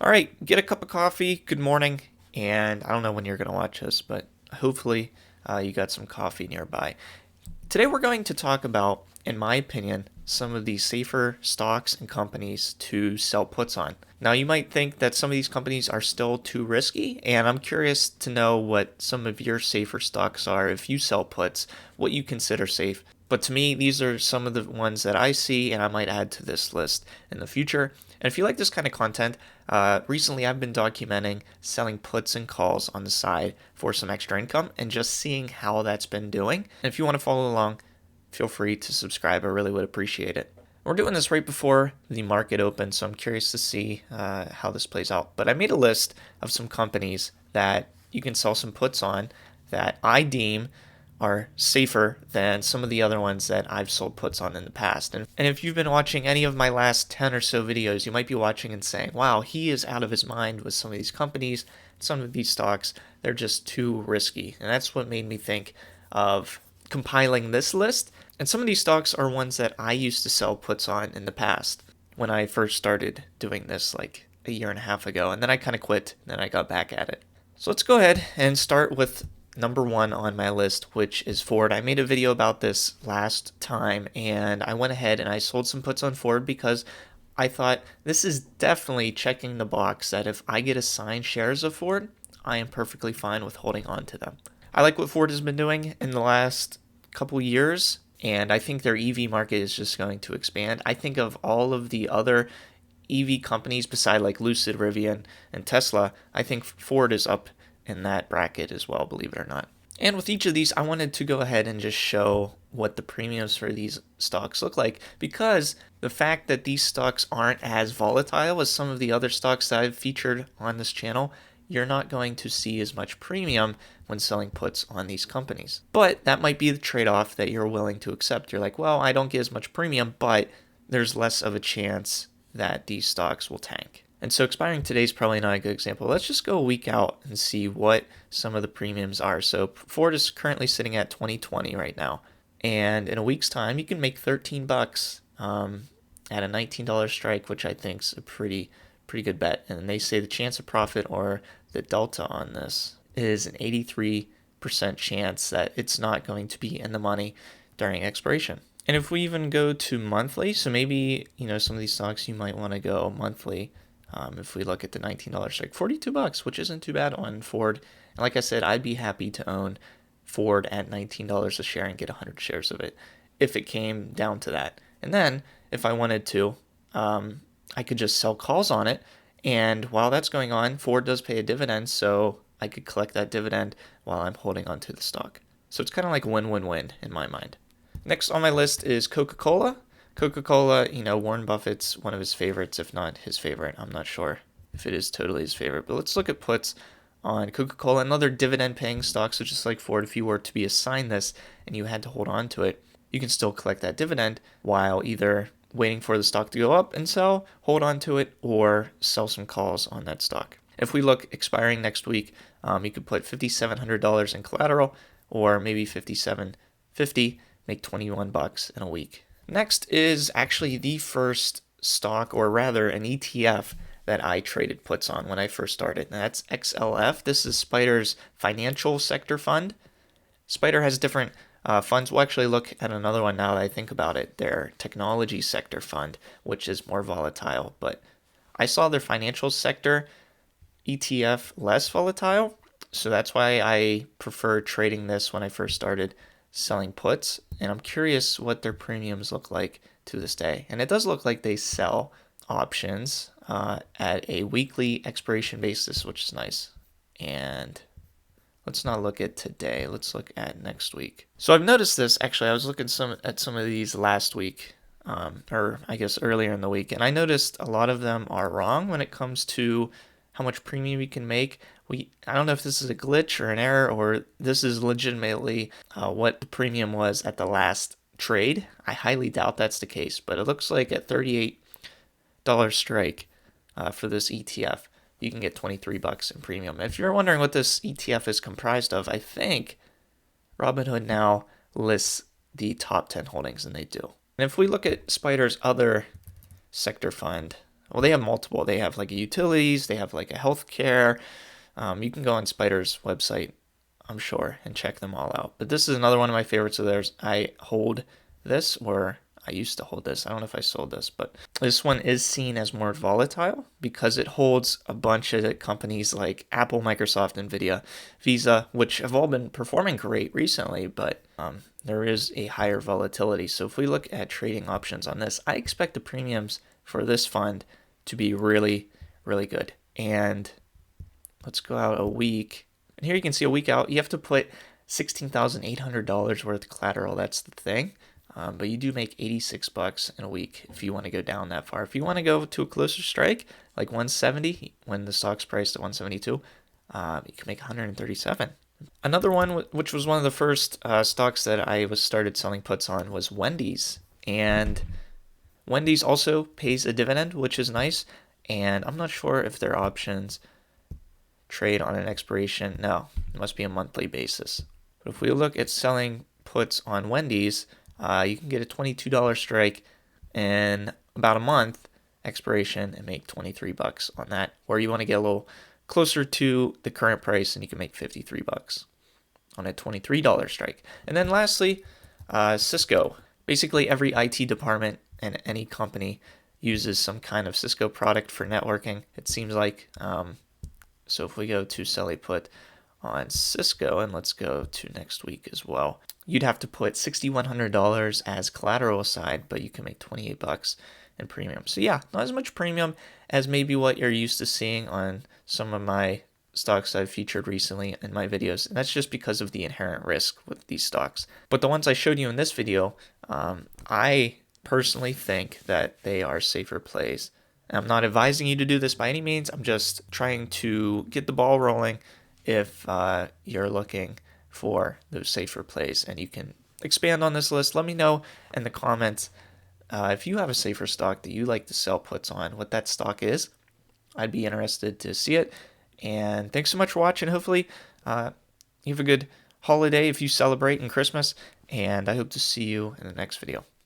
All right, get a cup of coffee. Good morning. And I don't know when you're going to watch this, but hopefully you got some coffee nearby. Today we're going to talk about, in my opinion, some of the safer stocks and companies to sell puts on. Now, you might think that some of these companies are still too risky, and I'm curious to know what some of your safer stocks are if you sell puts, what you consider safe. But to me, these are some of the ones that I see, and I might add to this list in the future. And if you like this kind of content, recently I've been documenting selling puts and calls on the side for some extra income and just seeing how that's been doing. And if you want to follow along, feel free to subscribe. I really would appreciate it. We're doing this right before the market opens, so I'm curious to see how this plays out. But I made a list of some companies that you can sell some puts on that I deem are safer than some of the other ones that I've sold puts on in the past. And if you've been watching any of my last 10 or so videos, you might be watching and saying, wow, he is out of his mind with some of these companies, some of these stocks. They're just too risky. And that's what made me think of compiling this list. And some of these stocks are ones that I used to sell puts on in the past when I first started doing this like a year and a half ago. And then I kind of quit, and then I got back at it. So let's go ahead and start with number one on my list, which is Ford. I made a video about this last time, and I went ahead and I sold some puts on Ford because I thought this is definitely checking the box that if I get assigned shares of Ford, I am perfectly fine with holding on to them. I like what Ford has been doing in the last couple years, and I think their EV market is just going to expand. I think of all of the other EV companies beside like Lucid, Rivian, and Tesla, I think Ford is up in that bracket as well, believe it or not. And with each of these, I wanted to go ahead and just show what the premiums for these stocks look like, because the fact that these stocks aren't as volatile as some of the other stocks that I've featured on this channel, you're not going to see as much premium when selling puts on these companies. But that might be the trade-off that you're willing to accept. You're like, well, I don't get as much premium, but there's less of a chance that these stocks will tank. And so expiring today is probably not a good example. Let's just go a week out and see what some of the premiums are. So Ford is currently sitting at 2020 right now. And in a week's time, you can make 13 bucks at a $19 strike, which I think is a pretty good bet. And they say the chance of profit, or the delta on this, is an 83% chance that it's not going to be in the money during expiration. And if we even go to monthly, so maybe, some of these stocks you might want to go monthly. If we look at the $19 strike, 42 bucks, which isn't too bad on Ford. And like I said, I'd be happy to own Ford at $19 a share and get 100 shares of it if it came down to that. And then if I wanted to, I could just sell calls on it. And while that's going on, Ford does pay a dividend, so I could collect that dividend while I'm holding onto the stock. So it's kind of like win-win-win in my mind. Next on my list is Coca-Cola. Coca-Cola, Warren Buffett's one of his favorites, if not his favorite. I'm not sure if it is totally his favorite, but let's look at puts on Coca-Cola, another dividend-paying stock. So just like Ford, if you were to be assigned this and you had to hold on to it, you can still collect that dividend while either waiting for the stock to go up and sell, hold on to it, or sell some calls on that stock. If we look expiring next week, you could put $5,700 in collateral, or maybe $5,750, make 21 bucks in a week. Next is actually the first stock, or rather an ETF, that I traded puts on when I first started. And that's XLF. This is Spider's financial sector fund. Spider has different funds. We'll actually look at another one now that I think about it, their technology sector fund, which is more volatile. But I saw their financial sector ETF less volatile, so that's why I prefer trading this when I first started selling puts, and I'm curious what their premiums look like to this day. And it does look like they sell options at a weekly expiration basis, which is nice. And let's not look at today. Let's look at next week. So I've noticed this. Actually, I was looking at some of these last week, or I guess earlier in the week, and I noticed a lot of them are wrong when it comes to how much premium you can make. I don't know if this is a glitch or an error, or this is legitimately what the premium was at the last trade. I highly doubt that's the case, but it looks like at $38 strike for this ETF, you can get 23 bucks in premium. If you're wondering what this ETF is comprised of, I think Robinhood now lists the top 10 holdings, and they do. And if we look at Spider's other sector fund, well, they have multiple. They have like a utilities, they have like a healthcare. You can go on Spider's website, I'm sure, and check them all out. But this is another one of my favorites of theirs. I hold this, or I used to hold this. I don't know if I sold this, but this one is seen as more volatile because it holds a bunch of companies like Apple, Microsoft, Nvidia, Visa, which have all been performing great recently, but there is a higher volatility. So if we look at trading options on this, I expect the premiums for this fund to be really, really good. And let's go out a week. And here you can see a week out, you have to put $16,800 worth of collateral. That's the thing. But you do make $86 in a week if you want to go down that far. If you want to go to a closer strike, like 170, when the stock's priced at 172, you can make 137. Another one, which was one of the first stocks that I was started selling puts on, was Wendy's. And Wendy's also pays a dividend, which is nice. And I'm not sure if their options trade on an expiration. No, it must be a monthly basis. But if we look at selling puts on Wendy's, you can get a $22 strike in about a month expiration and make $23 on that. Or you want to get a little closer to the current price and you can make $53 on a $23 strike. And then lastly, Cisco. Basically every IT department and any company uses some kind of Cisco product for networking, it seems like. So if we go to sell a put on Cisco, and let's go to next week as well, you'd have to put $6,100 as collateral aside, but you can make $28 in premium. So yeah, not as much premium as maybe what you're used to seeing on some of my stocks I've featured recently in my videos, and that's just because of the inherent risk with these stocks. But the ones I showed you in this video, I personally think that they are safer plays. I'm not advising you to do this by any means. I'm just trying to get the ball rolling if you're looking for those safer plays. And you can expand on this list. Let me know in the comments if you have a safer stock that you like to sell puts on, what that stock is. I'd be interested to see it. And thanks so much for watching. Hopefully you have a good holiday if you celebrate in Christmas. And I hope to see you in the next video.